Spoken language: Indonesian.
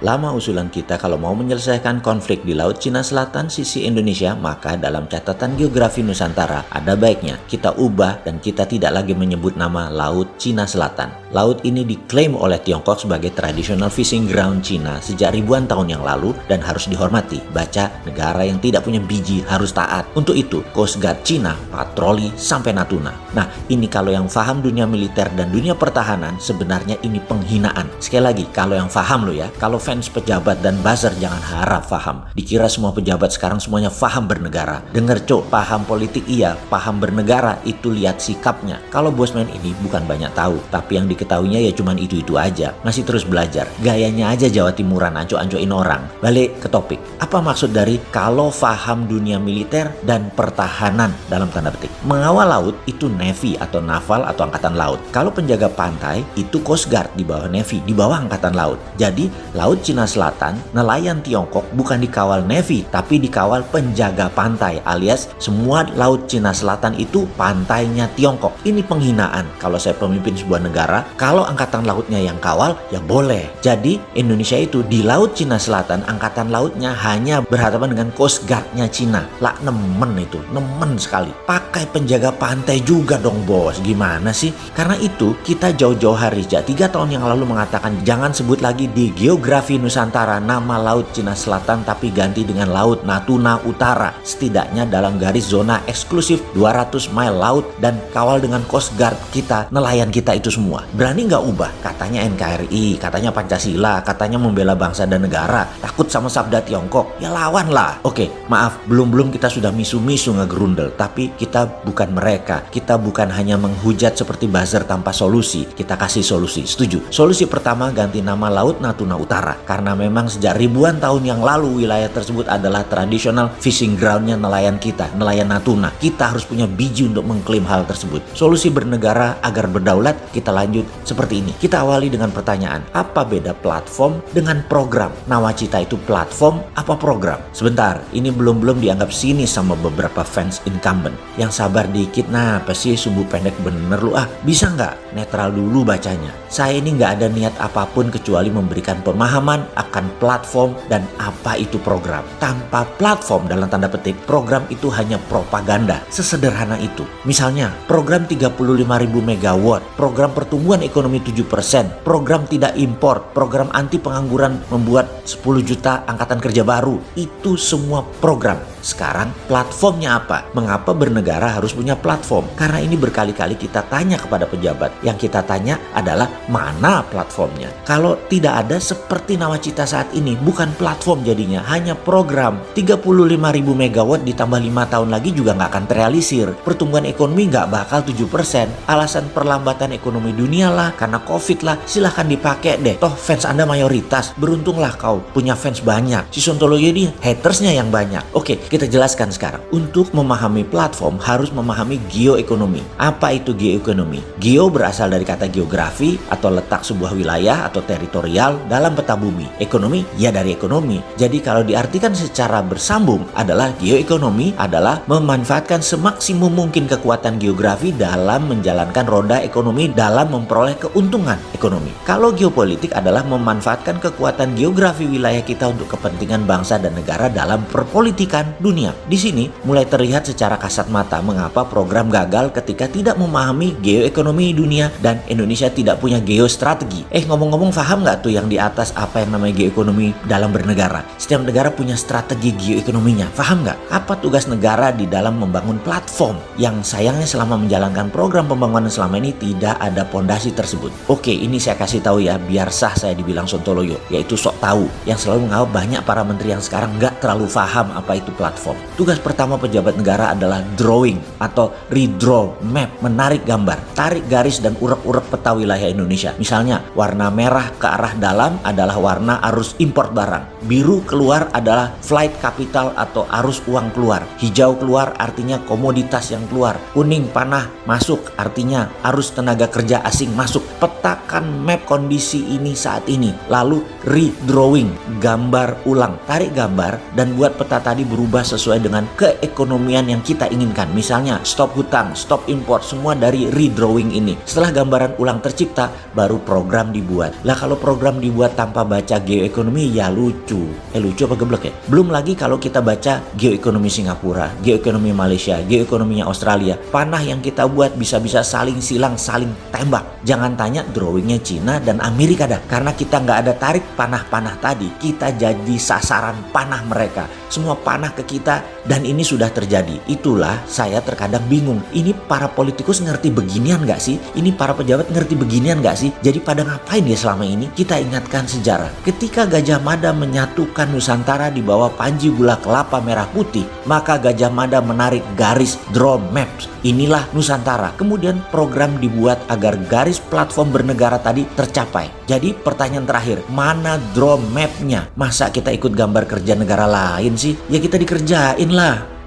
Lama usulan kita kalau mau menyelesaikan konflik di Laut Cina Selatan sisi Indonesia, maka dalam catatan geografi Nusantara ada baiknya kita ubah dan kita tidak lagi menyebut nama Laut Cina Selatan. Laut ini diklaim oleh Tiongkok sebagai traditional fishing ground Cina sejak ribuan tahun yang lalu dan harus dihormati. Baca, negara yang tidak punya biji harus taat. Untuk itu, Coast Guard Cina patroli sampai Natuna. Nah, ini kalau yang paham dunia militer dan dunia pertahanan, sebenarnya ini penghinaan. Sekali lagi, kalau yang paham lo ya, kalau fans pejabat dan buzzer jangan harap paham. Dikira semua pejabat sekarang semuanya paham bernegara. Dengar cok, paham politik iya, paham bernegara itu lihat sikapnya. Kalau bosman ini bukan banyak tahu, tapi yang diketahuinya ya cuman itu-itu aja. Masih terus belajar. Gayanya aja Jawa Timuran, anco-ancoin orang. Balik ke topik. Apa maksud dari kalau paham dunia militer dan pertahanan dalam tanda petik? Mengawal laut itu Navy atau naval atau angkatan laut. Kalau penjaga pantai itu Coast Guard di bawah Navy, di bawah angkatan laut. Jadi Laut Cina Selatan, nelayan Tiongkok bukan dikawal Navy, tapi dikawal penjaga pantai, alias semua Laut Cina Selatan itu pantainya Tiongkok. Ini penghinaan. Kalau saya pemimpin sebuah negara, kalau angkatan lautnya yang kawal, ya boleh. Jadi Indonesia itu di Laut Cina Selatan, angkatan lautnya hanya berhadapan dengan Coast Guard-nya Cina. Lah nemen itu, nemen sekali. Pakai penjaga pantai juga dong bos, gimana sih? Karena itu kita jauh-jauh hari, sejak 3 tahun yang lalu mengatakan jangan sebut lagi di geografi Nusantara nama Laut Cina Selatan tapi ganti dengan Laut Natuna Utara. Setidaknya dalam garis zona eksklusif 200 mile laut dan kawal dengan Coast Guard kita, nelayan kita itu semua. Berani nggak ubah? Katanya NKRI, katanya Pancasila, katanya membela bangsa dan negara. Takut sama sabda Tiongkok? Ya lawan lah. Oke, maaf, belum kita sudah misu-misu ngegerundel, tapi kita bukan mereka. Kita bukan hanya menghujat seperti buzzer tanpa solusi. Kita kasih solusi. Setuju? Solusi pertama ganti nama Laut Natuna Utara. Karena memang sejak ribuan tahun yang lalu wilayah tersebut adalah tradisional fishing groundnya nelayan kita, nelayan Natuna. Kita harus punya biji untuk mengklaim hal tersebut. Solusi bernegara agar berdaulat kita lanjut seperti ini. Kita awali dengan pertanyaan, apa beda platform dengan program? Nawacita itu platform apa program? Sebentar, ini belum dianggap sinis sama beberapa fans incumbent. Yang sabar dikit, nah apa sih sumbu pendek bener lu ah? Bisa nggak netral dulu bacanya? Saya ini nggak ada niat apapun kecuali memberikan pemahaman akan platform dan apa itu program. Tanpa platform dalam tanda petik, program itu hanya propaganda. Sesederhana itu. Misalnya, program 35.000 megawatt, program pertumbuhan ekonomi 7%, program tidak impor, program anti pengangguran membuat 10 juta angkatan kerja baru. Itu semua program. Sekarang platformnya apa? Mengapa bernegara harus punya platform? Karena ini berkali-kali kita tanya kepada pejabat. Yang kita tanya adalah mana platformnya? Kalau tidak ada seperti Nawacita saat ini, bukan platform jadinya, hanya program. 35.000 megawatt ditambah 5 tahun lagi juga nggak akan terrealisir. Pertumbuhan ekonomi nggak bakal 7%. Alasan perlambatan ekonomi dunia lah, karena COVID lah, silahkan dipakai deh. Toh fans Anda mayoritas, beruntunglah kau punya fans banyak. Si Sontoloyo ini hatersnya yang banyak. Oke, kita jelaskan sekarang. Untuk memahami platform harus memahami geoekonomi. Apa itu geoekonomi? Geo berasal dari kata geografi atau letak sebuah wilayah atau teritorial dalam peta bumi. Ekonomi ya dari ekonomi. Jadi kalau diartikan secara bersambung adalah geoekonomi adalah memanfaatkan semaksimum mungkin kekuatan geografi dalam menjalankan roda ekonomi dalam memperoleh keuntungan ekonomi. Kalau geopolitik adalah memanfaatkan kekuatan geografi wilayah kita untuk kepentingan bangsa dan negara dalam perpolitikan dunia. Di sini mulai terlihat secara kasat mata mengapa program gagal ketika tidak memahami geoekonomi dunia dan Indonesia tidak punya geostrategi. Ngomong-ngomong, paham nggak tuh yang di atas apa yang namanya geoekonomi dalam bernegara? Setiap negara punya strategi geoekonominya. Paham nggak? Apa tugas negara di dalam membangun platform? Yang sayangnya selama menjalankan program pembangunan selama ini tidak ada pondasi tersebut. Oke, ini saya kasih tahu ya, biar sah saya dibilang Sontoloyo, yaitu sok tahu yang selalu mengawal banyak para menteri yang sekarang nggak terlalu paham apa itu platform. Tugas pertama pejabat negara adalah drawing atau redraw map, menarik gambar, tarik garis dan urek-urek peta wilayah Indonesia. Misalnya, warna merah ke arah dalam adalah warna arus import barang. Biru keluar adalah flight capital atau arus uang keluar. Hijau keluar artinya komoditas yang keluar. Kuning panah masuk artinya arus tenaga kerja asing masuk. Petakan map kondisi ini saat ini. Lalu redrawing, gambar ulang. Tarik gambar dan buat peta tadi berubah sesuai dengan keekonomian yang kita inginkan. Misalnya stop hutang, stop import, semua dari redrawing ini. Setelah gambaran ulang tercipta, baru program dibuat. Lah kalau program dibuat tanpa baca geoekonomi ya lucu. Lucu apa geblek ya? Belum lagi kalau kita baca geoekonomi Singapura, geoekonomi Malaysia, geoekonominya Australia. Panah yang kita buat bisa-bisa saling silang, saling tembak. Jangan tanya drawingnya Cina dan Amerika dah. Karena kita nggak ada tarik panah-panah tadi, kita jadi sasaran panah mereka. Semua panah ke kita dan ini sudah terjadi. Itulah saya terkadang bingung. Ini para politikus ngerti beginian nggak sih? Ini para pejabat ngerti beginian nggak sih? Jadi pada ngapain dia selama ini? Kita ingatkan sejarah. Ketika Gajah Mada menyatukan Nusantara di bawah panji gula kelapa merah putih, maka Gajah Mada menarik garis draw maps. Inilah Nusantara. Kemudian program dibuat agar garis platform bernegara tadi tercapai. Jadi pertanyaan terakhir, mana draw mapnya? Masa kita ikut gambar kerja negara lain sih? Ya kita dikerjain lah.